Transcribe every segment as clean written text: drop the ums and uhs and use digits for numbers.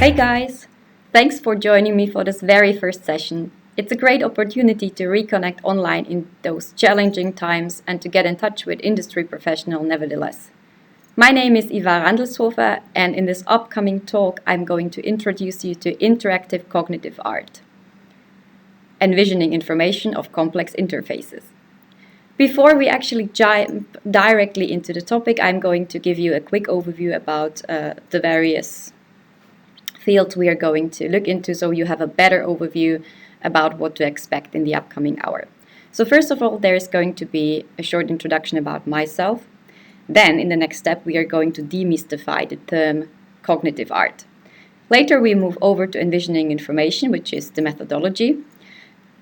Hey guys! Thanks for joining me for this very first session. It's a great opportunity to reconnect online in those challenging times and to get in touch with industry professionals nevertheless. My name is Ivana Randelshofer, and in this upcoming talk I'm going to introduce you to interactive cognitive art, envisioning information of complex interfaces. Before we actually jump directly into the topic, I'm going to give you a quick overview about the various fields we are going to look into, so you have a better overview about what to expect in the upcoming hour. So first of all, there's going to be a short introduction about myself. Then in the next step, we are going to demystify the term cognitive art. Later, we move over to envisioning information, which is the methodology.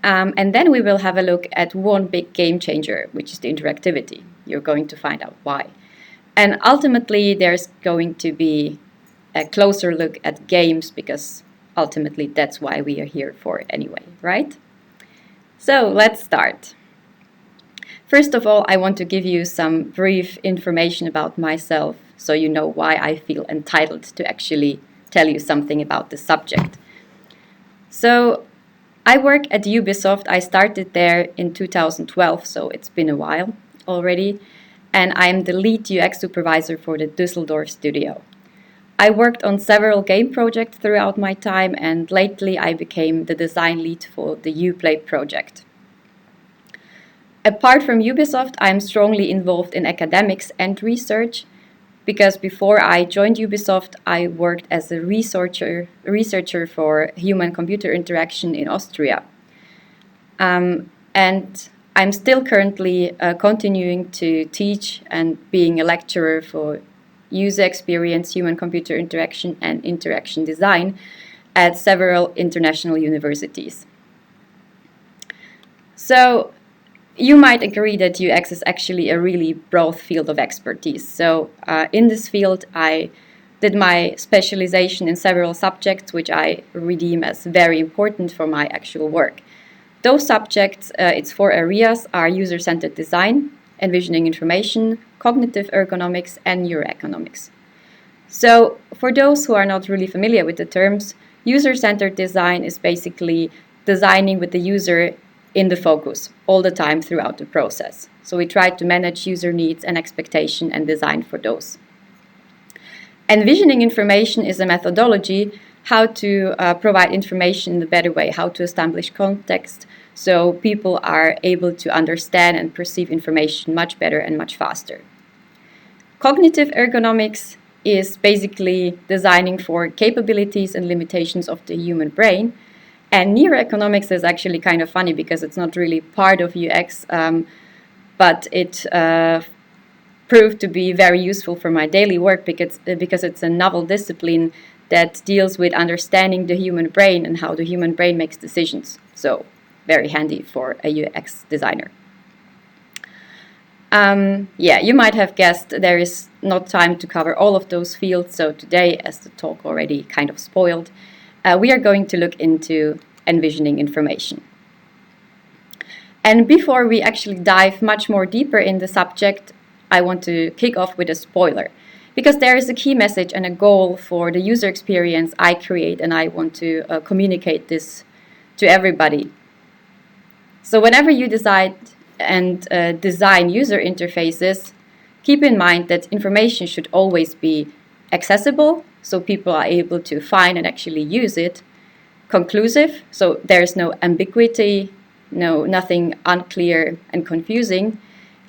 And then we will have a look at one big game changer, which is the interactivity. You're going to find out why. And ultimately, there's going to be a closer look at games, because ultimately that's why we are here for anyway, right? So let's start. First of all, I want to give you some brief information about myself so you know why I feel entitled to actually tell you something about the subject. So I work at Ubisoft. I started there in 2012, so it's been a while already, and I'm the lead UX Supervisor for the Düsseldorf studio. I worked on several game projects throughout my time, and lately I became the design lead for the Uplay project. Apart from Ubisoft, I'm strongly involved in academics and research, because before I joined Ubisoft, I worked as a researcher for human-computer interaction in Austria. And I'm still currently continuing to teach and being a lecturer for user experience, human-computer interaction, and interaction design at several international universities. So you might agree that UX is actually a really broad field of expertise. So in this field, I did my specialization in several subjects, which I redeem as very important for my actual work. Those subjects, its 4 areas, are user-centered design, envisioning information, cognitive ergonomics, and neuroeconomics. So for those who are not really familiar with the terms, user-centered design is basically designing with the user in the focus all the time throughout the process. So we try to manage user needs and expectation and design for those. Envisioning information is a methodology how to provide information in a better way, how to establish context so people are able to understand and perceive information much better and much faster. Cognitive ergonomics is basically designing for capabilities and limitations of the human brain. And neuroeconomics is actually kind of funny because it's not really part of UX, but it proved to be very useful for my daily work because it's a novel discipline that deals with understanding the human brain and how the human brain makes decisions. So very handy for a UX designer. You might have guessed there is not time to cover all of those fields. So today, as the talk already kind of spoiled, we are going to look into envisioning information. And before we actually dive much more deeper in the subject, I want to kick off with a spoiler, because there is a key message and a goal for the user experience I create, and I want to communicate this to everybody. So whenever you decide and design user interfaces, keep in mind that information should always be accessible, so people are able to find and actually use it, conclusive, so there's no ambiguity, nothing unclear and confusing,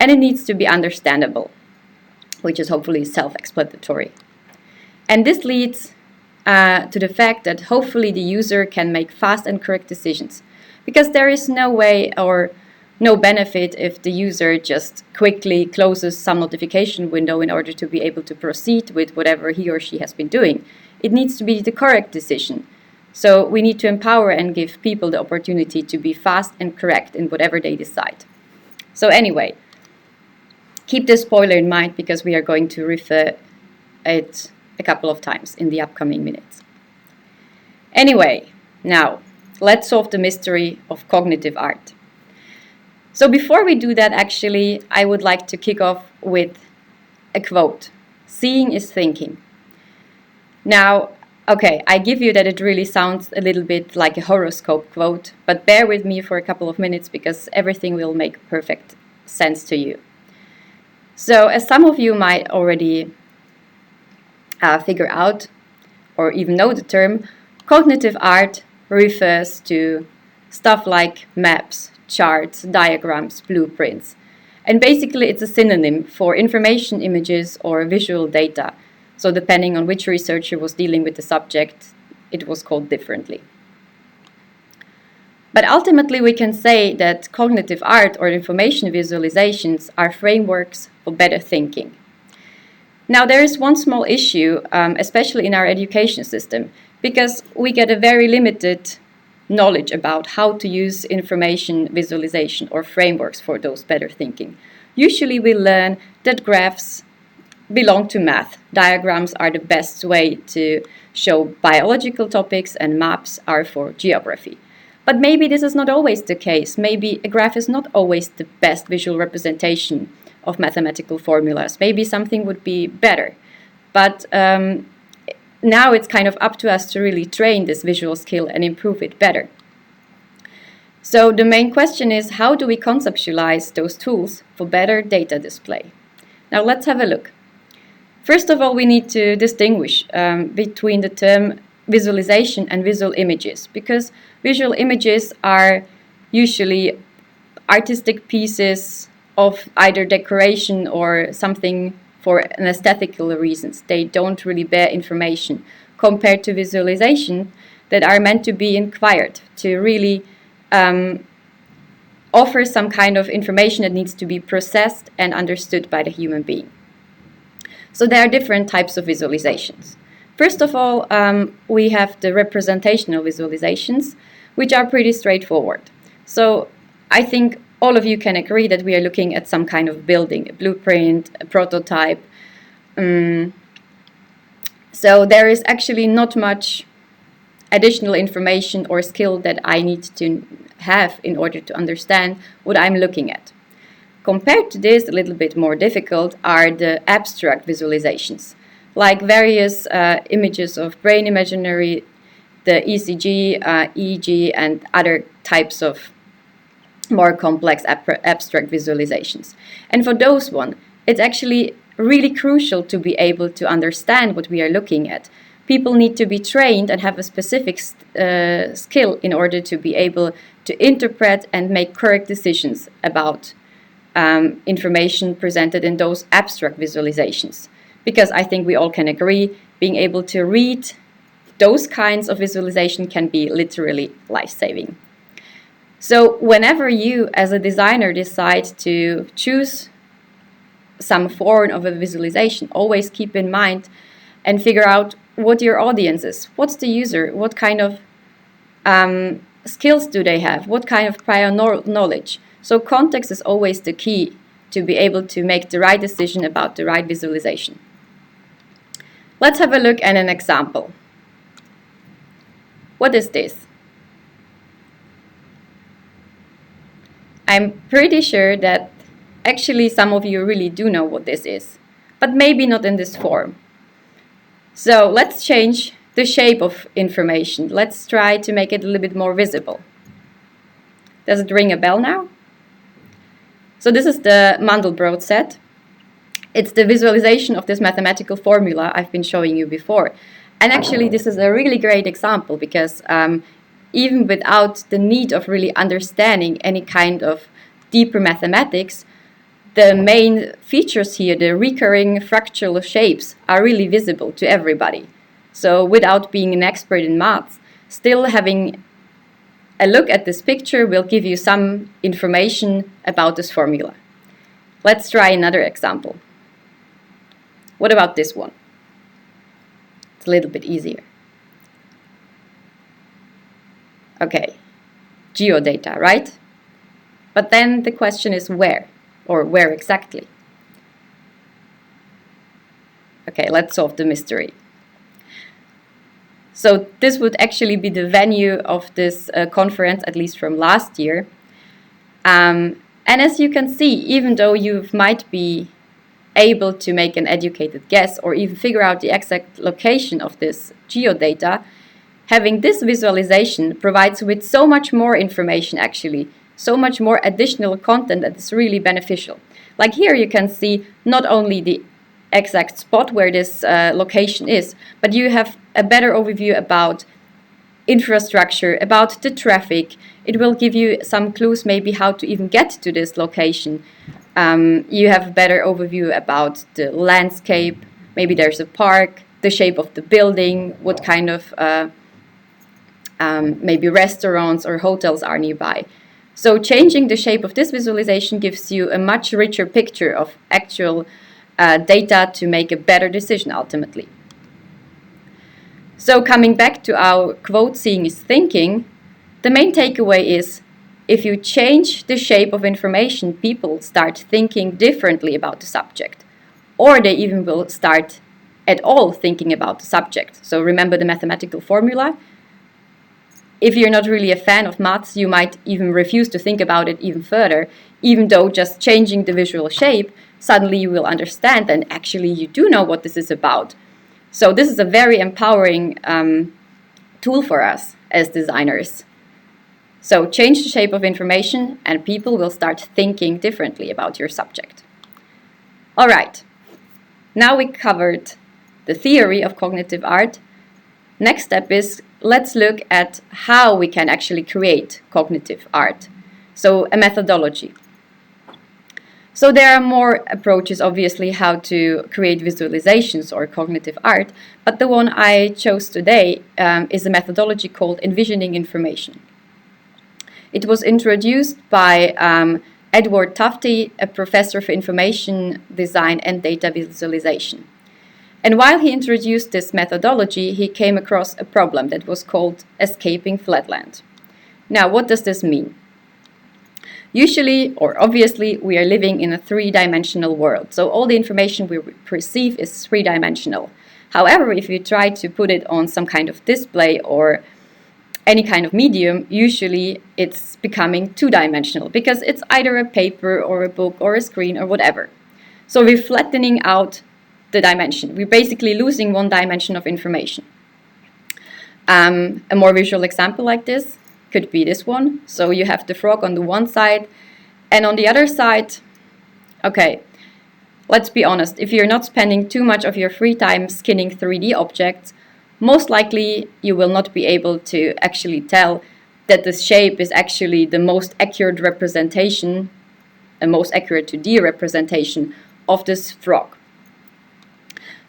and it needs to be understandable, which is hopefully self-explanatory. And this leads to the fact that hopefully the user can make fast and correct decisions, because there is no way or no benefit if the user just quickly closes some notification window in order to be able to proceed with whatever he or she has been doing. It needs to be the correct decision. So we need to empower and give people the opportunity to be fast and correct in whatever they decide. So anyway, keep this spoiler in mind because we are going to refer it a couple of times in the upcoming minutes. Anyway, now let's solve the mystery of cognitive art. So before we do that, actually, I would like to kick off with a quote. Seeing is thinking. Now, Okay, I give you that it really sounds a little bit like a horoscope quote, but bear with me for a couple of minutes because everything will make perfect sense to you. So, as some of you might already figure out or even know the term, cognitive art refers to stuff like maps, charts, diagrams, blueprints. And basically it's a synonym for information, images, or visual data. So depending on which researcher was dealing with the subject, it was called differently. But ultimately we can say that cognitive art or information visualizations are frameworks for better thinking. Now there is one small issue, especially in our education system, because we get a very limited knowledge about how to use information visualization or frameworks for those better thinking. Usually we learn that graphs belong to math. Diagrams are the best way to show biological topics and maps are for geography. But maybe this is not always the case. Maybe a graph is not always the best visual representation of mathematical formulas. Maybe something would be better. But now it's kind of up to us to really train this visual skill and improve it better. So the main question is, how do we conceptualize those tools for better data display? Now let's have a look. First of all, we need to distinguish between the term visualization and visual images, because visual images are usually artistic pieces of either decoration or something for an aesthetical reasons. They don't really bear information compared to visualization that are meant to be inquired, to really offer some kind of information that needs to be processed and understood by the human being. So there are different types of visualizations. First of all, we have the representational visualizations, which are pretty straightforward. So I think all of you can agree that we are looking at some kind of building, a blueprint, a prototype. So there is actually not much additional information or skill that I need to have in order to understand what I'm looking at. Compared to this, a little bit more difficult are the abstract visualizations, like various images of brain imaginary, the ECG, EEG, and other types of more complex abstract visualizations. And for those one, it's actually really crucial to be able to understand what we are looking at. People need to be trained and have a specific skill in order to be able to interpret and make correct decisions about information presented in those abstract visualizations. Because I think we all can agree, being able to read those kinds of visualization can be literally life-saving. So whenever you as a designer decide to choose some form of a visualization, always keep in mind and figure out what your audience is. What's the user? What kind of skills do they have? What kind of prior knowledge? So context is always the key to be able to make the right decision about the right visualization. Let's have a look at an example. What is this? I'm pretty sure that actually some of you really do know what this is, but maybe not in this form. So let's change the shape of information. Let's try to make it a little bit more visible. Does it ring a bell now? So this is the Mandelbrot set. It's the visualization of this mathematical formula I've been showing you before. And actually this is a really great example because even without the need of really understanding any kind of deeper mathematics, the main features here, the recurring fractal shapes, are really visible to everybody. So without being an expert in maths, still having a look at this picture will give you some information about this formula. Let's try another example. What about this one? It's a little bit easier. Okay, geodata, right? But then the question is where, or where exactly? Okay, let's solve the mystery. So this would actually be the venue of this conference, at least from last year. And as you can see, even though you might be able to make an educated guess or even figure out the exact location of this geodata, having this visualization provides with so much more information actually, so much more additional content that is really beneficial. Like here you can see not only the exact spot where this location is, but you have a better overview about infrastructure, about the traffic. It will give you some clues maybe how to even get to this location. You have a better overview about the landscape, maybe there's a park, the shape of the building, what kind of maybe restaurants or hotels are nearby. So changing the shape of this visualization gives you a much richer picture of actual data to make a better decision ultimately. So coming back to our quote, seeing is thinking, the main takeaway is if you change the shape of information, people start thinking differently about the subject, or they even will start at all thinking about the subject. So remember the mathematical formula. If you're not really a fan of maths, you might even refuse to think about it even further, even though just changing the visual shape, suddenly you will understand and actually you do know what this is about. So this is a very empowering tool for us as designers. So change the shape of information and people will start thinking differently about your subject. All right, now we covered the theory of cognitive art. Next step is let's look at how we can actually create cognitive art. So a methodology. So there are more approaches, obviously, how to create visualizations or cognitive art, but the one I chose today is a methodology called Envisioning Information. It was introduced by Edward Tufte, a professor for information design and data visualization. And while he introduced this methodology, he came across a problem that was called escaping flatland. Now, what does this mean? Usually, or obviously, we are living in a three-dimensional world, so all the information we perceive is three-dimensional. However, if you try to put it on some kind of display or any kind of medium, usually it's becoming two-dimensional because it's either a paper or a book or a screen or whatever. So we're flattening out the dimension. We're basically losing one dimension of information. A more visual example like this could be this one. So you have the frog on the one side and on the other side, okay, let's be honest, if you're not spending too much of your free time skinning 3D objects, most likely you will not be able to actually tell that the shape is actually the most accurate representation, the most accurate 2D representation of this frog.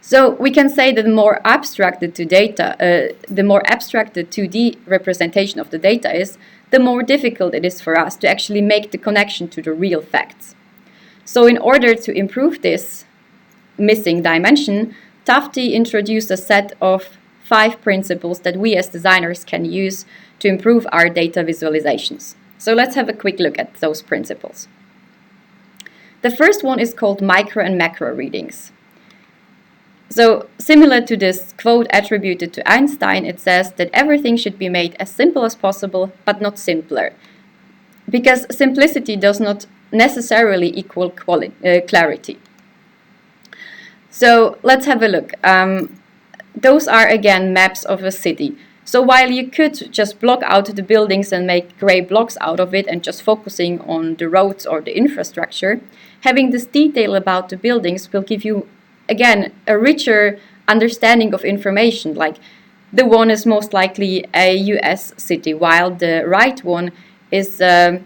So we can say that the more abstracted the 2D representation of the data is, the more difficult it is for us to actually make the connection to the real facts. So in order to improve this missing dimension, Tufte introduced a set of 5 principles that we as designers can use to improve our data visualizations. So let's have a quick look at those principles. The first one is called micro and macro readings. So similar to this quote attributed to Einstein, it says that everything should be made as simple as possible, but not simpler. Because simplicity does not necessarily equal clarity. So let's have a look. Those are again maps of a city. So while you could just block out the buildings and make gray blocks out of it and just focusing on the roads or the infrastructure, having this detail about the buildings will give you again a richer understanding of information. Like the one is most likely a US city, while the right one is a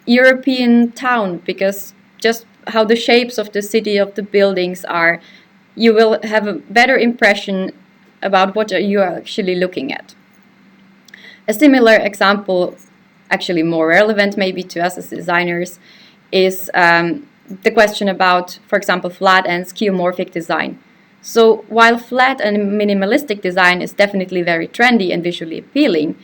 European town, because just how the shapes of the city, of the buildings are, you will have a better impression about what you are actually looking at. A similar example, actually more relevant maybe to us as designers, is the question about, for example, flat and skeuomorphic design. So while flat and minimalistic design is definitely very trendy and visually appealing,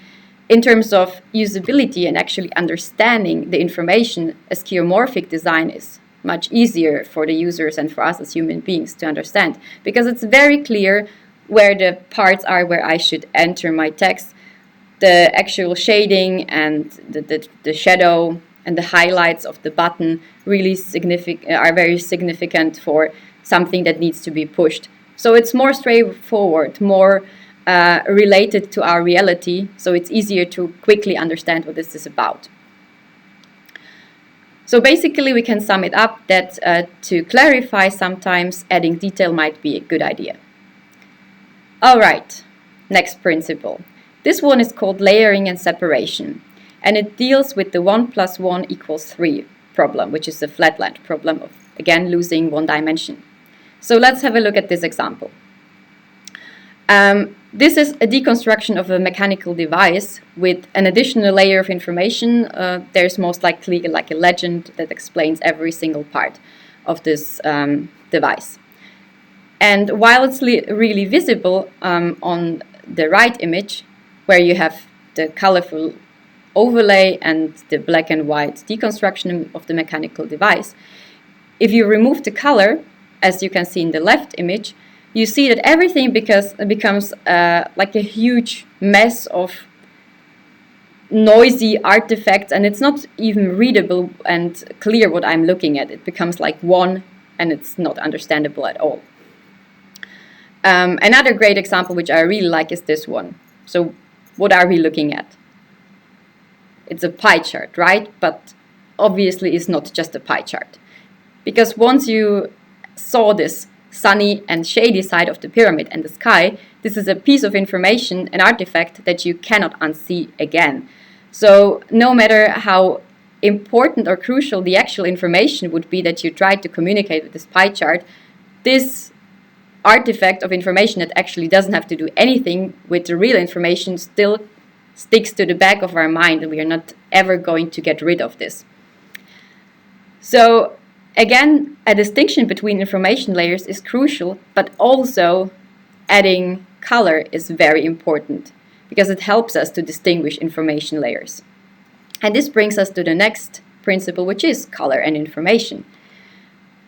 in terms of usability and actually understanding the information, a skeuomorphic design is much easier for the users and for us as human beings to understand, because it's very clear where the parts are where I should enter my text. The actual shading and the shadow and the highlights of the button really are very significant for something that needs to be pushed. So it's more straightforward, more related to our reality, so it's easier to quickly understand what this is about. So basically we can sum it up that to clarify, sometimes adding detail might be a good idea. All right, next principle. This one is called layering and separation, and it deals with the 1 + 1 = 3 problem, which is the flatland problem of, again, losing one dimension. So let's have a look at this example. This is a deconstruction of a mechanical device with an additional layer of information. There's most likely like a legend that explains every single part of this device. And while it's really visible on the right image, where you have the colorful overlay and the black and white deconstruction of the mechanical device, if you remove the color, as you can see in the left image, you see that everything becomes like a huge mess of noisy artifacts, and it's not even readable and clear what I'm looking at. It becomes like one, and it's not understandable at all. Another great example, which I really like, is this one. So what are we looking at? It's a pie chart, right? But obviously it's not just a pie chart. Because once you saw this sunny and shady side of the pyramid and the sky, this is a piece of information, an artifact that you cannot unsee again. So no matter how important or crucial the actual information would be that you tried to communicate with this pie chart, this artifact of information that actually doesn't have to do anything with the real information still sticks to the back of our mind, and we are not ever going to get rid of this. So again, a distinction between information layers is crucial, but also adding color is very important because it helps us to distinguish information layers. And this brings us to the next principle, which is color and information.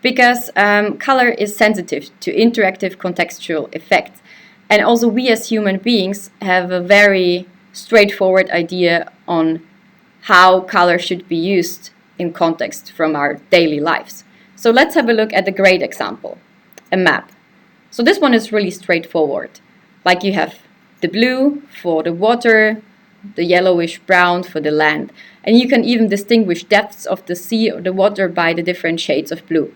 Because color is sensitive to interactive contextual effects. And also we as human beings have a very straightforward idea on how color should be used in context from our daily lives. So let's have a look at a great example, a map. So this one is really straightforward. Like you have the blue for the water, the yellowish brown for the land. And you can even distinguish depths of the sea or the water by the different shades of blue.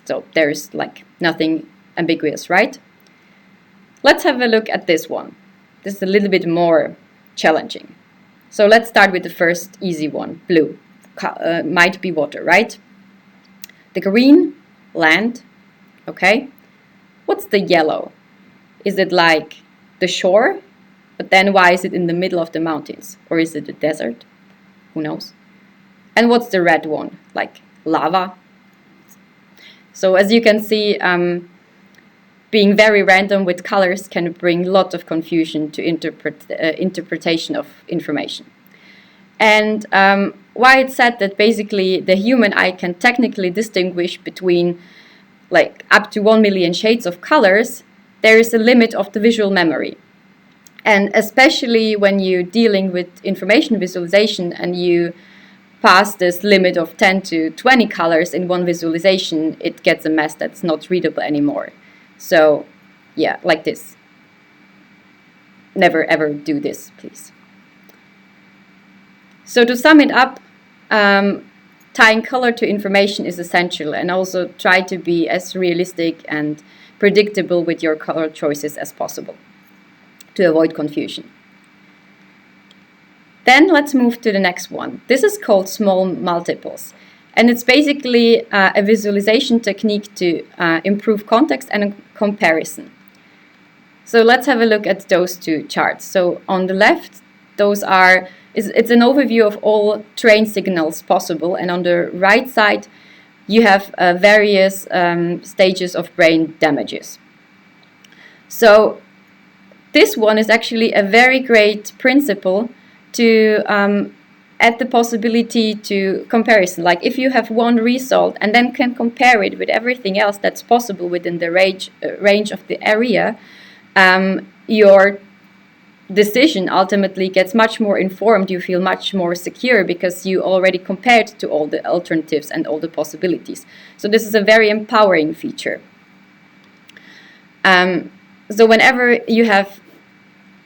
So there's like nothing ambiguous, right? Let's have a look at this one. This is a little bit more challenging. So let's start with the first easy one, blue. Might be water, right? The green, land, okay? What's the yellow? Is it like the shore? But then why is it in the middle of the mountains? Or is it a desert? Who knows? And what's the red one? Like lava? So as you can see, being very random with colors can bring lots of confusion to interpretation of information. And why it's said that basically the human eye can technically distinguish between like up to 1 million shades of colors, there is a limit of the visual memory. And especially when you're dealing with information visualization and you pass this limit of 10 to 20 colors in one visualization, it gets a mess that's not readable anymore. So yeah, like this. Never ever do this, please. So to sum it up, tying color to information is essential, and also try to be as realistic and predictable with your color choices as possible to avoid confusion. Then let's move to the next one. This is called small multiples, and it's basically a visualization technique to improve context and comparison. So let's have a look at those two charts. So on the left, it's an overview of all train signals possible, and on the right side you have various stages of brain damages. So this one is actually a very great principle to add the possibility to comparison. Like if you have one result and then can compare it with everything else that's possible within the range of the area, your decision ultimately gets much more informed. You feel much more secure because you already compared to all the alternatives and all the possibilities. So this is a very empowering feature. So whenever you have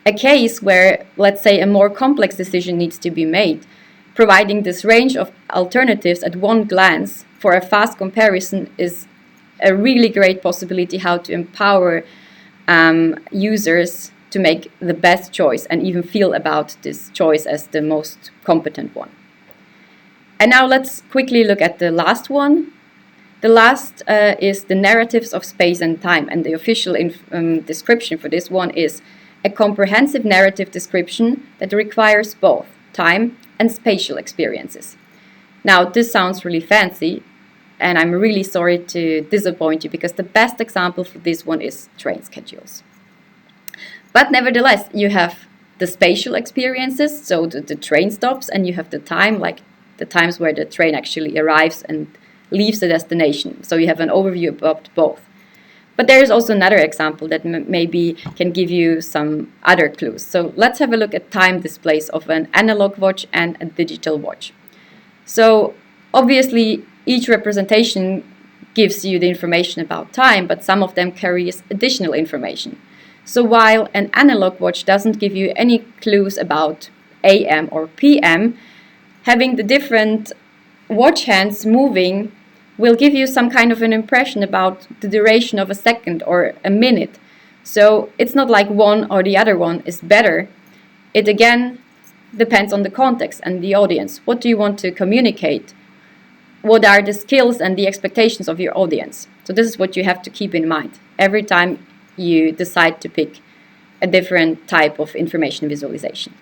a case where, let's say, a more complex decision needs to be made, providing this range of alternatives at one glance for a fast comparison is a really great possibility how to empower users to make the best choice and even feel about this choice as the most competent one. And now let's quickly look at the last one. The last is the narratives of space and time, and the official description for this one is a comprehensive narrative description that requires both time and spatial experiences. Now, this sounds really fancy, and I'm really sorry to disappoint you, because the best example for this one is train schedules. But nevertheless, you have the spatial experiences, so the train stops, and you have the time, like the times where the train actually arrives and leaves the destination. So you have an overview about both. But there is also another example that maybe can give you some other clues. So let's have a look at time displays of an analog watch and a digital watch. So obviously, each representation gives you the information about time, but some of them carries additional information. So while an analog watch doesn't give you any clues about AM or PM, having the different watch hands moving will give you some kind of an impression about the duration of a second or a minute. So it's not like one or the other one is better. It again depends on the context and the audience. What do you want to communicate? What are the skills and the expectations of your audience? So this is what you have to keep in mind every time you decide to pick a different type of information visualization.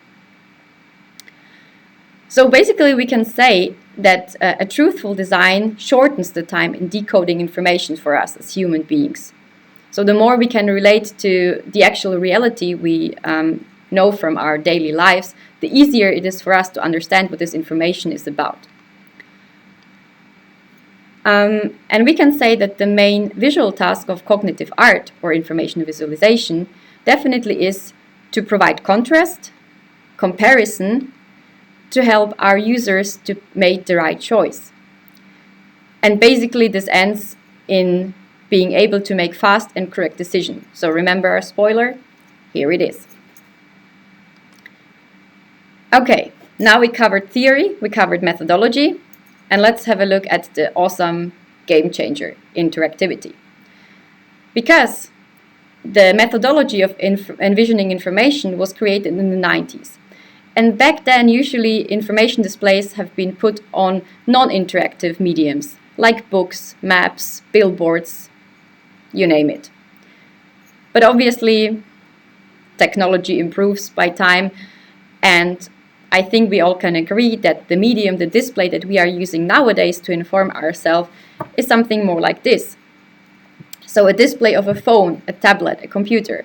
So basically we can say that a truthful design shortens the time in decoding information for us as human beings. So the more we can relate to the actual reality we know from our daily lives, the easier it is for us to understand what this information is about. And we can say that the main visual task of cognitive art or information visualization definitely is to provide contrast, comparison, to help our users to make the right choice. And basically this ends in being able to make fast and correct decisions. So remember our spoiler? Here it is. Okay, now we covered theory, we covered methodology, and let's have a look at the awesome game changer, interactivity. Because the methodology of envisioning information was created in the 90s. And back then, usually information displays have been put on non-interactive mediums, like books, maps, billboards, you name it. But obviously, technology improves by time, and I think we all can agree that the medium, the display that we are using nowadays to inform ourselves is something more like this. So a display of a phone, a tablet, a computer.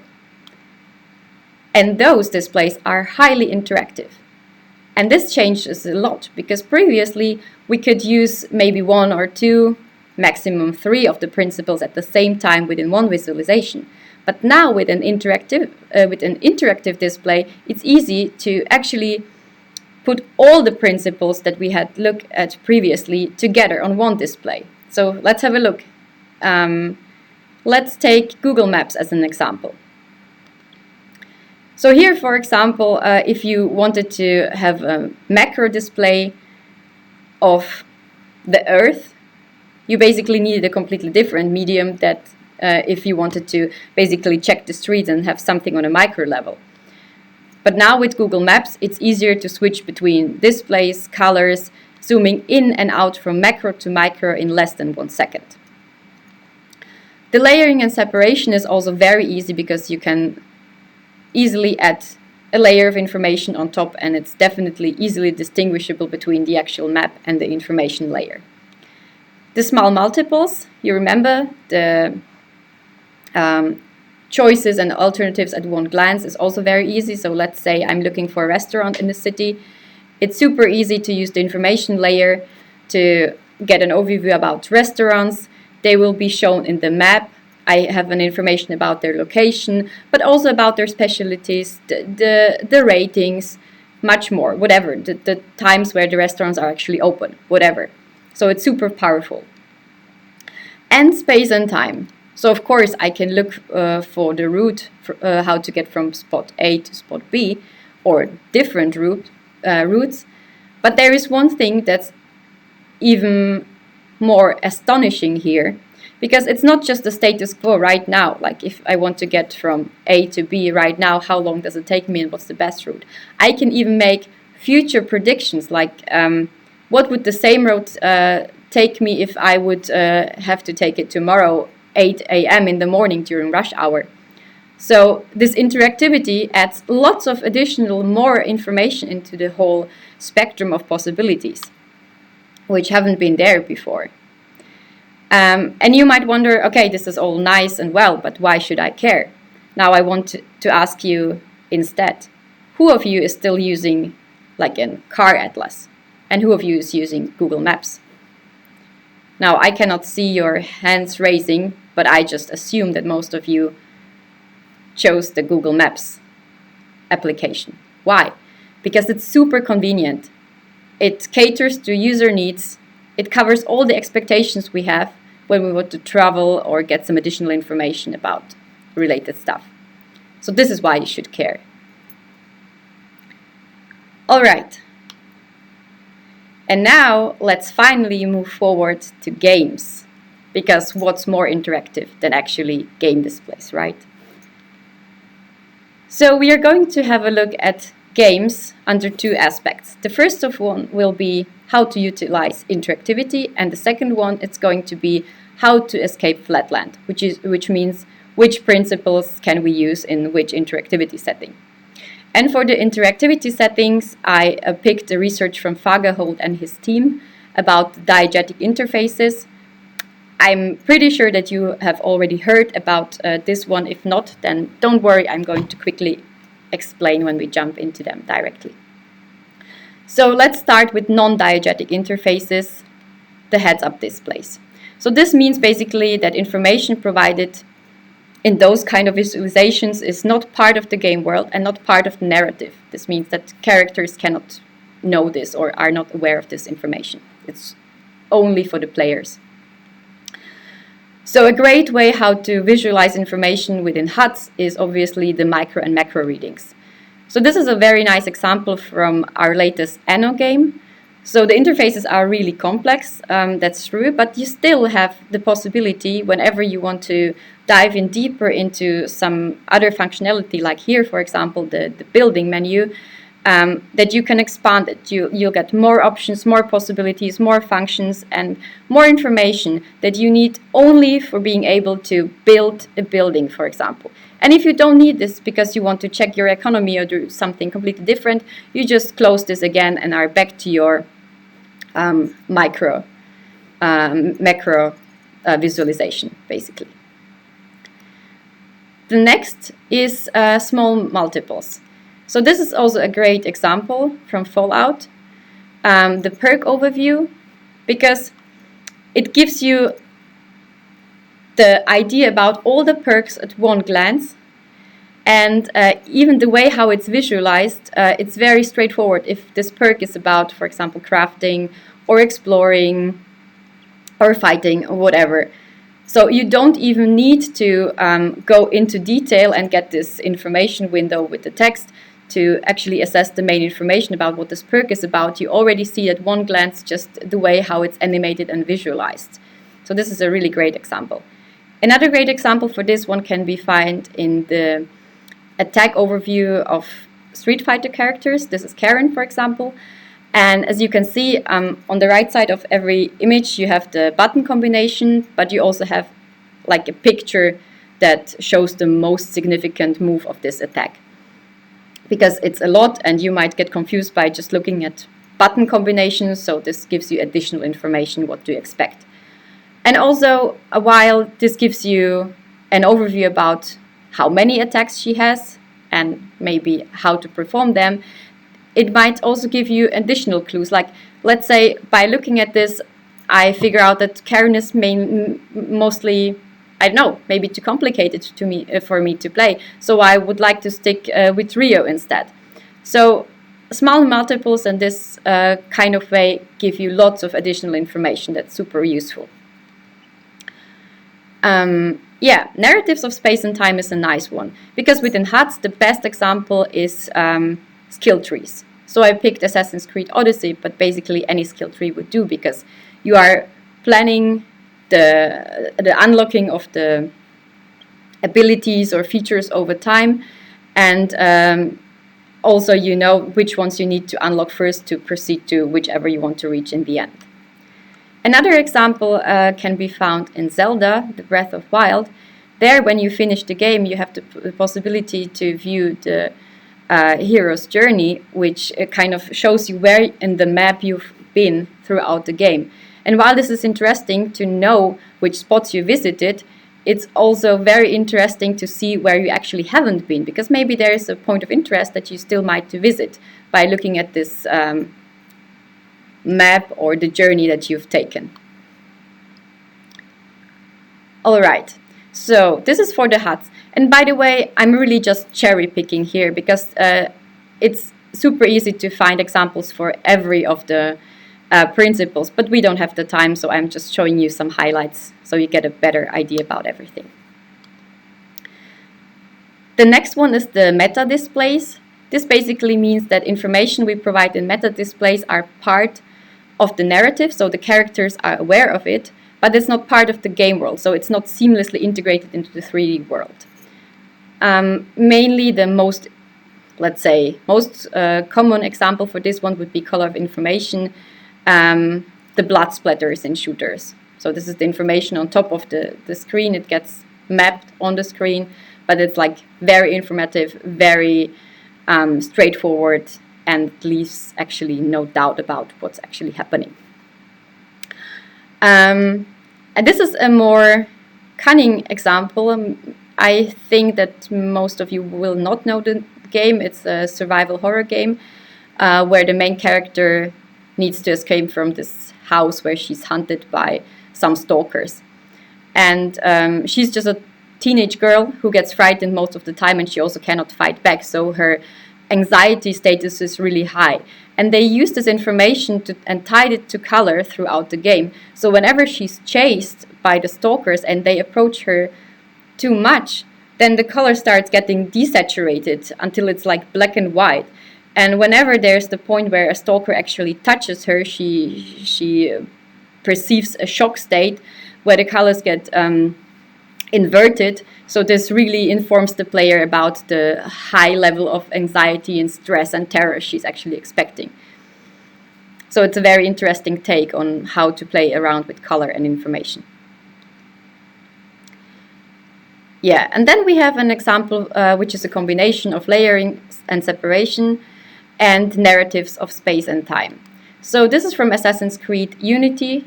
And those displays are highly interactive. And this changes a lot, because previously we could use maybe one or two, maximum 3 of the principles at the same time within one visualization. But now with an interactive display, it's easy to actually put all the principles that we had looked at previously together on one display. So let's have a look. Let's take Google Maps as an example. So here, for example, if you wanted to have a macro display of the Earth, you basically needed a completely different medium that if you wanted to basically check the streets and have something on a micro level. But now with Google Maps, it's easier to switch between displays, colors, zooming in and out from macro to micro in less than 1 second. The layering and separation is also very easy, because you can easily add a layer of information on top, and it's definitely easily distinguishable between the actual map and the information layer. The small multiples, you remember, the choices and alternatives at one glance is also very easy. So let's say I'm looking for a restaurant in the city. It's super easy to use the information layer to get an overview about restaurants. They will be shown in the map. I have an information about their location, but also about their specialties, the ratings, much more, whatever, the times where the restaurants are actually open, whatever. So it's super powerful. And space and time. So of course I can look for the route, how to get from spot A to spot B, or different routes. But there is one thing that's even more astonishing here, because it's not just the status quo right now. Like if I want to get from A to B right now, how long does it take me and what's the best route? I can even make future predictions, like what would the same road take me if I would have to take it tomorrow 8 a.m. in the morning during rush hour. So this interactivity adds lots of additional more information into the whole spectrum of possibilities, which haven't been there before. And you might wonder, okay, this is all nice and well, but why should I care? Now I want to ask you instead, who of you is still using like a car atlas? And who of you is using Google Maps? Now I cannot see your hands raising, but I just assume that most of you chose the Google Maps application. Why? Because it's super convenient. It caters to user needs. It covers all the expectations we have when we want to travel or get some additional information about related stuff. So this is why you should care. All right. And now let's finally move forward to games, because what's more interactive than actually game displays, right? So we are going to have a look at games under two aspects. The first of one will be how to utilize interactivity, and the second one it's going to be how to escape flatland, which means which principles can we use in which interactivity setting. And for the interactivity settings, I picked the research from Fagerholt and his team about diegetic interfaces. I'm pretty sure that you have already heard about this one. If not, then don't worry, I'm going to quickly explain when we jump into them directly. So let's start with non-diegetic interfaces, the heads-up displays. So this means basically that information provided in those kind of visualizations is not part of the game world and not part of the narrative. This means that characters cannot know this or are not aware of this information. It's only for the players. So a great way how to visualize information within HUDs is obviously the micro and macro readings. So this is a very nice example from our latest Anno game. So the interfaces are really complex, that's true, but you still have the possibility whenever you want to dive in deeper into some other functionality, like here, for example, the building menu, that you can expand it. You'll get more options, more possibilities, more functions, and more information that you need only for being able to build a building, for example. And if you don't need this because you want to check your economy or do something completely different, you just close this again and are back to your macro visualization, basically. The next is small multiples. So this is also a great example from Fallout, the perk overview, because it gives you the idea about all the perks at one glance, and even the way how it's visualized, it's very straightforward. If this perk is about, for example, crafting or exploring or fighting or whatever. So you don't even need to go into detail and get this information window with the text to actually assess the main information about what this perk is about. You already see at one glance just the way how it's animated and visualized. So this is a really great example. Another great example for this one can be found in the attack overview of Street Fighter characters. This is Karen, for example. And as you can see, on the right side of every image, you have the button combination, but you also have like a picture that shows the most significant move of this attack. Because it's a lot, and you might get confused by just looking at button combinations, so this gives you additional information what to expect. And also, while this gives you an overview about how many attacks she has and maybe how to perform them, it might also give you additional clues. Like, let's say, by looking at this, I figure out that Karen is mostly, I don't know, maybe too complicated for me to play. So I would like to stick with Rio instead. So small multiples and this kind of way give you lots of additional information that's super useful. Yeah, narratives of space and time is a nice one, because within HUDs, the best example is skill trees. So I picked Assassin's Creed Odyssey, but basically any skill tree would do, because you are planning the unlocking of the abilities or features over time, and also you know which ones you need to unlock first to proceed to whichever you want to reach in the end. Another example can be found in Zelda, The Breath of Wild. There, when you finish the game, you have the possibility to view the hero's journey, which kind of shows you where in the map you've been throughout the game. And while this is interesting to know which spots you visited, it's also very interesting to see where you actually haven't been, because maybe there is a point of interest that you still might visit by looking at this map or the journey that you've taken. All right, so this is for the HUDs. And by the way, I'm really just cherry picking here, because it's super easy to find examples for every of the principles, but we don't have the time, so I'm just showing you some highlights so you get a better idea about everything. The next one is the meta displays. This basically means that information we provide in meta displays are part of the narrative, so the characters are aware of it, but it's not part of the game world, so it's not seamlessly integrated into the 3D world. Mainly the most common example for this one would be color of information, the blood splatters in shooters. So this is the information on top of the screen. It gets mapped on the screen, but it's like very informative, very straightforward, and leaves actually no doubt about what's actually happening. And this is a more cunning example. I think that most of you will not know the game. It's a survival horror game where the main character needs to escape from this house where she's hunted by some stalkers. And she's just a teenage girl who gets frightened most of the time, and she also cannot fight back. So her anxiety status is really high. And they use this information and tied it to color throughout the game. So whenever she's chased by the stalkers and they approach her too much, then the color starts getting desaturated until it's like black and white. And whenever there's the point where a stalker actually touches her, she perceives a shock state where the colors get inverted. So this really informs the player about the high level of anxiety and stress and terror she's actually expecting. So it's a very interesting take on how to play around with color and information. Yeah, and then we have an example which is a combination of layering and separation and narratives of space and time. So this is from Assassin's Creed Unity,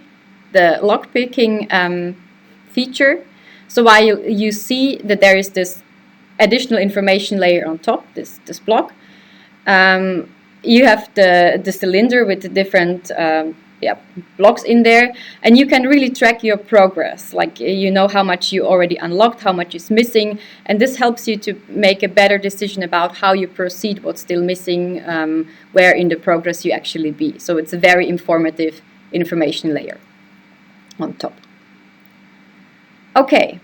the lockpicking feature. So while you see that there is this additional information layer on top, this block, you have the cylinder with the different blocks in there, and you can really track your progress. Like you know how much you already unlocked, how much is missing, and this helps you to make a better decision about how you proceed, what's still missing, where in the progress you actually be. So it's a very informative information layer on top. Okay,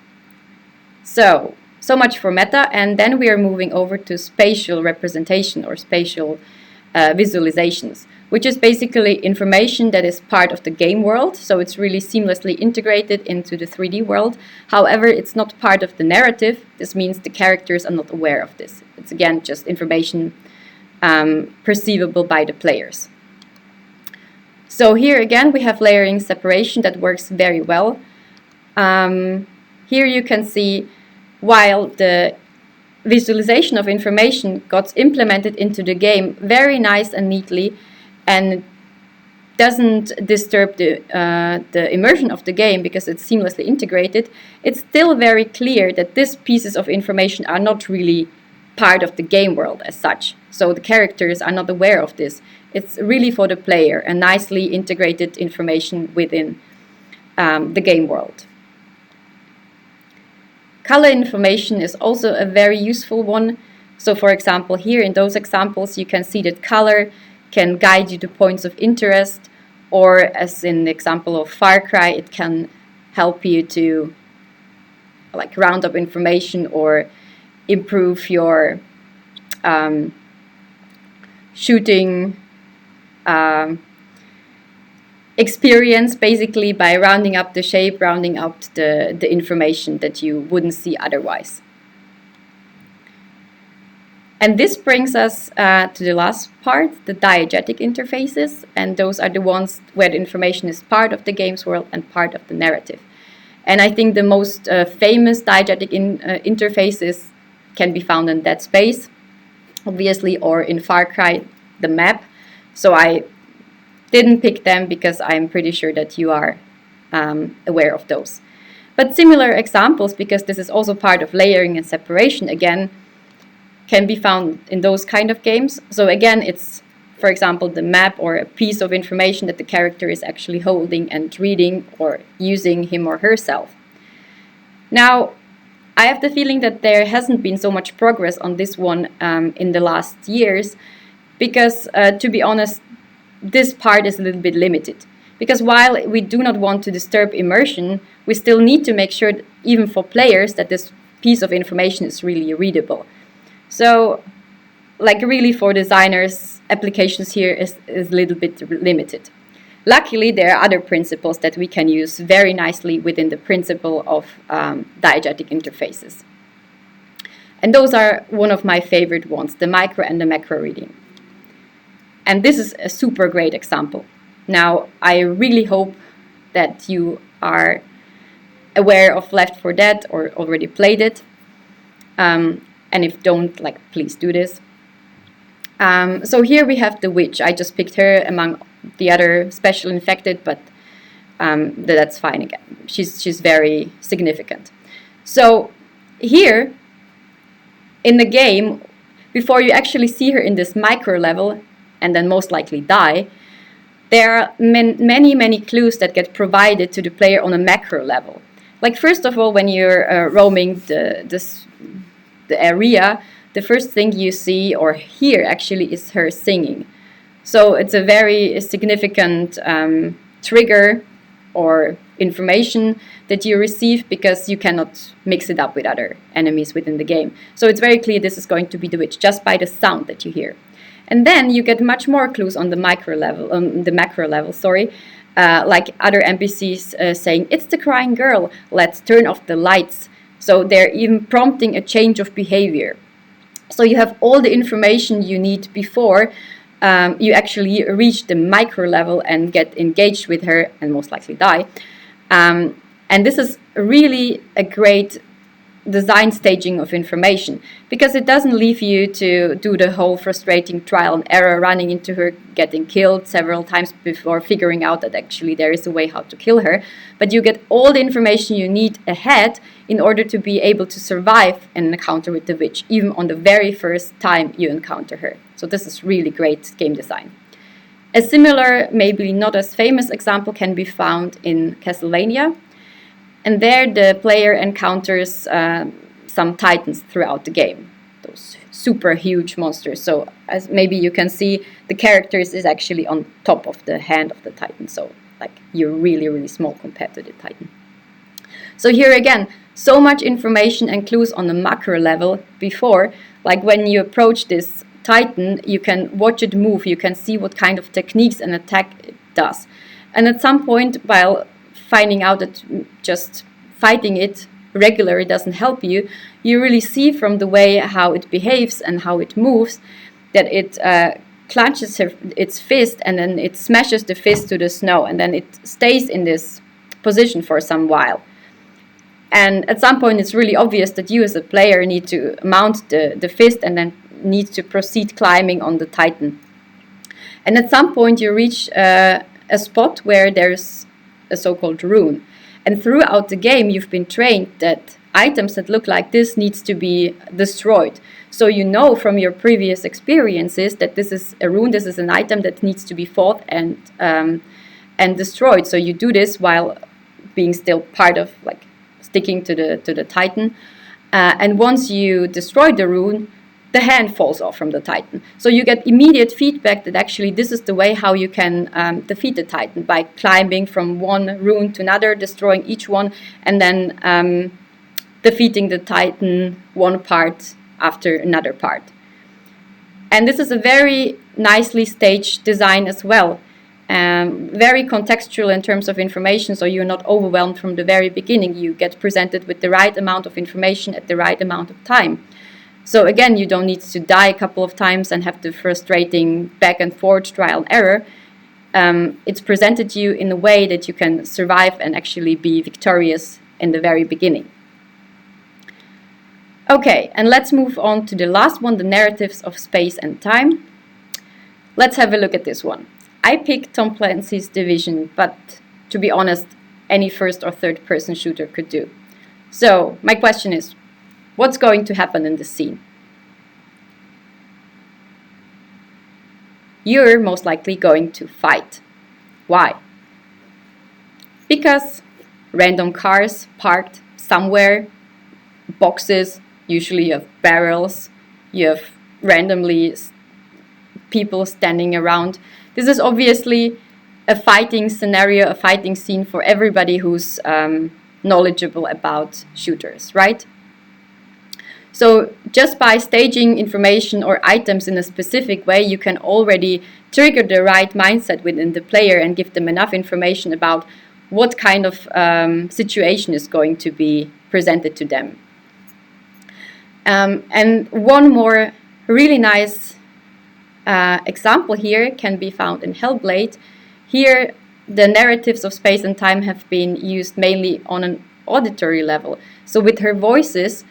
so much for meta, and then we are moving over to spatial representation or spatial visualizations, which is basically information that is part of the game world, so it's really seamlessly integrated into the 3D world. However, it's not part of the narrative. This means the characters are not aware of this. It's again just information perceivable by the players. So here again we have layering separation that works very well. Here you can see while the visualization of information got implemented into the game very nice and neatly and doesn't disturb the immersion of the game because it's seamlessly integrated, it's still very clear that these pieces of information are not really part of the game world as such. So the characters are not aware of this. It's really for the player, a nicely integrated information within the game world. Color information is also a very useful one. So for example, here in those examples, you can see that color can guide you to points of interest, or as in the example of Far Cry, it can help you to like round up information or improve your shooting experience, basically by rounding up the shape, rounding up the information that you wouldn't see otherwise. And this brings us to the last part, the diegetic interfaces, and those are the ones where the information is part of the game's world and part of the narrative. And I think the most famous diegetic interfaces can be found in Dead Space, obviously, or in Far Cry, the map. So I didn't pick them because I'm pretty sure that you are aware of those. But similar examples, because this is also part of layering and separation again, can be found in those kind of games. So again, it's, for example, the map or a piece of information that the character is actually holding and reading or using him or herself. Now, I have the feeling that there hasn't been so much progress on this one in the last years, because to be honest, this part is a little bit limited. Because while we do not want to disturb immersion, we still need to make sure, that, even for players, that this piece of information is really readable. So, like really for designers, applications here is a little bit limited. Luckily, there are other principles that we can use very nicely within the principle of diegetic interfaces. And those are one of my favorite ones, the micro and the macro reading. And this is a super great example. Now, I really hope that you are aware of Left 4 Dead or already played it. And if don't, like, please do this. So here we have the witch. I just picked her among the other special infected, but that's fine again. She's very significant. So here in the game, before you actually see her in this micro level and then most likely die, there are many clues that get provided to the player on a macro level. Like, first of all, when you're roaming the area, the first thing you see or hear actually is her singing. So it's a very significant trigger or information that you receive, because you cannot mix it up with other enemies within the game. So it's very clear this is going to be the witch just by the sound that you hear. And then you get much more clues on the macro level, like other NPCs saying, "It's the crying girl, let's turn off the lights." So they're even prompting a change of behavior. So you have all the information you need before you actually reach the micro level and get engaged with her and most likely die. And this is really a great design staging of information, because it doesn't leave you to do the whole frustrating trial and error, running into her, getting killed several times before figuring out that actually there is a way how to kill her. But you get all the information you need ahead in order to be able to survive an encounter with the witch, even on the very first time you encounter her. So this is really great game design. A similar, maybe not as famous example can be found in Castlevania. And there the player encounters some titans throughout the game, those super huge monsters. So as maybe you can see, the characters is actually on top of the hand of the titan. So like you're really small compared to the titan. So here again, so much information and clues on the macro level before, like when you approach this titan, you can watch it move, you can see what kind of techniques and attack it does. And at some point, while finding out that just fighting it regularly doesn't help you, you really see from the way how it behaves and how it moves that it clenches its fist, and then it smashes the fist to the snow, and then it stays in this position for some while. And at some point it's really obvious that you as a player need to mount the fist and then need to proceed climbing on the titan. And at some point you reach a spot where there's a so-called rune. And throughout the game you've been trained that items that look like this needs to be destroyed. So you know from your previous experiences that this is a rune, this is an item that needs to be fought and destroyed. So you do this while being still part of like sticking to the titan. And once you destroy the rune, the hand falls off from the titan. So you get immediate feedback that actually this is the way how you can defeat the titan, by climbing from one rune to another, destroying each one, and then defeating the Titan one part after another part. And this is a very nicely staged design as well. Very contextual in terms of information, so you're not overwhelmed from the very beginning. You get presented with the right amount of information at the right amount of time. So again, you don't need to die a couple of times and have the frustrating back and forth trial and error. It's presented to you in a way that you can survive and actually be victorious in the very beginning. Okay, and let's move on to the last one, the narratives of space and time. Let's have a look at this one. I picked Tom Clancy's Division, but to be honest, any first or third person shooter could do. So my question is, what's going to happen in this scene? You're most likely going to fight. Why? Because random cars parked somewhere, boxes, usually you have barrels, you have randomly people standing around. This is obviously a fighting scenario, a fighting scene for everybody who's knowledgeable about shooters, right? So just by staging information or items in a specific way, you can already trigger the right mindset within the player and give them enough information about what kind of situation is going to be presented to them. And one more really nice example here can be found in Hellblade. Here, the narratives of space and time have been used mainly on an auditory level. So with her voices,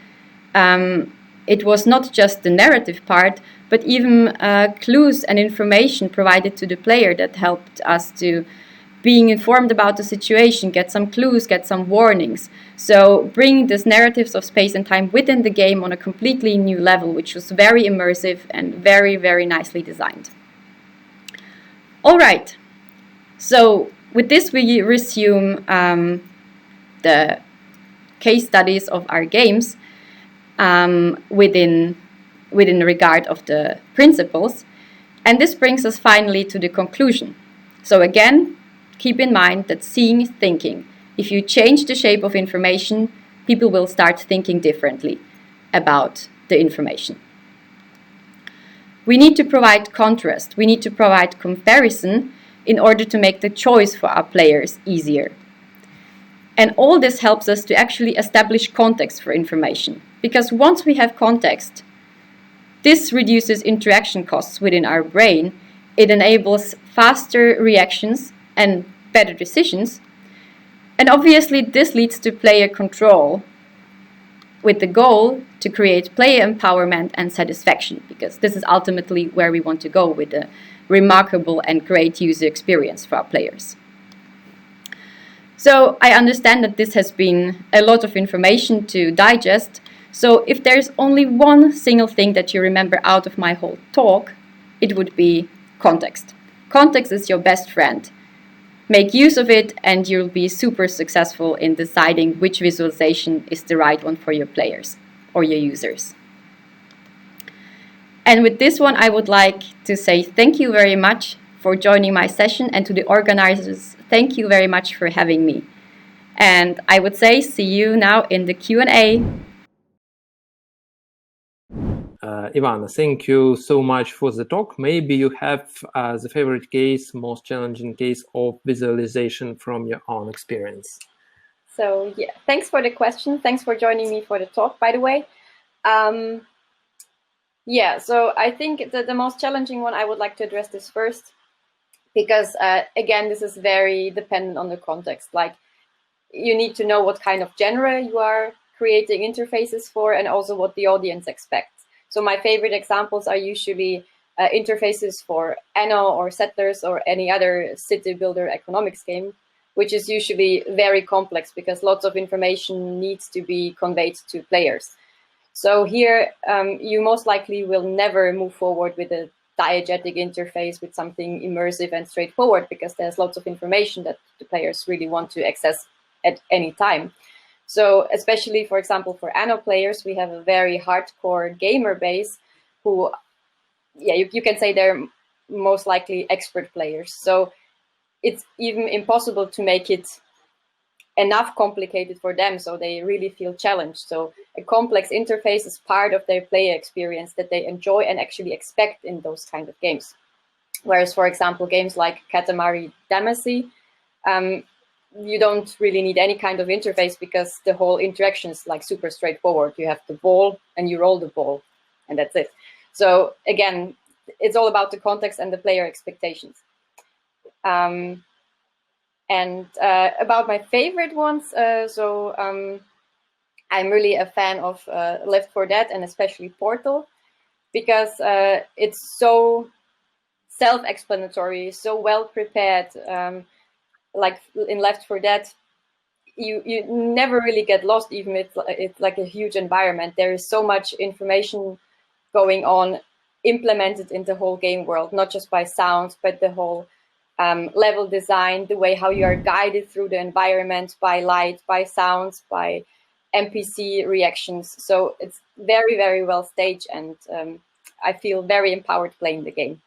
it was not just the narrative part, but even clues and information provided to the player that helped us to being informed about the situation, get some clues, get some warnings. So bringing these narratives of space and time within the game on a completely new level, which was very immersive and very, very nicely designed. All right, so with this we resume the case studies of our games within regard of the principles. And this brings us finally to the conclusion. So again, keep in mind that seeing is thinking. If you change the shape of information, people will start thinking differently about the information. We need to provide contrast. We need to provide comparison in order to make the choice for our players easier. And all this helps us to actually establish context for information. Because once we have context, this reduces interaction costs within our brain. It enables faster reactions and better decisions. And obviously this leads to player control with the goal to create player empowerment and satisfaction, because this is ultimately where we want to go with a remarkable and great user experience for our players. So I understand that this has been a lot of information to digest. So if there's only one single thing that you remember out of my whole talk, it would be context. Context is your best friend. Make use of it and you'll be super successful in deciding which visualization is the right one for your players or your users. And with this one, I would like to say thank you very much for joining my session, and to the organizers, thank you very much for having me. And I would say see you now in the Q&A. Ivana, thank you so much for the talk. Maybe you have the favorite case, most challenging case of visualization from your own experience. So yeah, thanks for the question. Thanks for joining me for the talk, by the way. Yeah, so I think that the most challenging one, I would like to address this first, because again, this is very dependent on the context. Like, you need to know what kind of genre you are creating interfaces for, and also what the audience expects. So my favorite examples are usually interfaces for Anno or Settlers or any other city builder economics game, which is usually very complex because lots of information needs to be conveyed to players. So here, you most likely will never move forward with a diegetic interface with something immersive and straightforward, because there's lots of information that the players really want to access at any time. So especially, for example, for Anno players, we have a very hardcore gamer base who, yeah, you can say they're most likely expert players. So it's even impossible to make it enough complicated for them, so they really feel challenged. So a complex interface is part of their player experience that they enjoy and actually expect in those kind of games. Whereas, for example, games like Katamari Damacy, you don't really need any kind of interface because the whole interaction is like super straightforward. You have the ball and you roll the ball, and that's it. So again, it's all about the context and the player expectations. And about my favorite ones, I'm really a fan of Left 4 Dead and especially Portal, because it's so self-explanatory, so well prepared. Like in Left 4 Dead, you never really get lost, even if it's like a huge environment. There is so much information going on, implemented in the whole game world, not just by sounds, but the whole level design, the way how you are guided through the environment by light, by sounds, by NPC reactions. So it's very, very well staged, and I feel very empowered playing the game.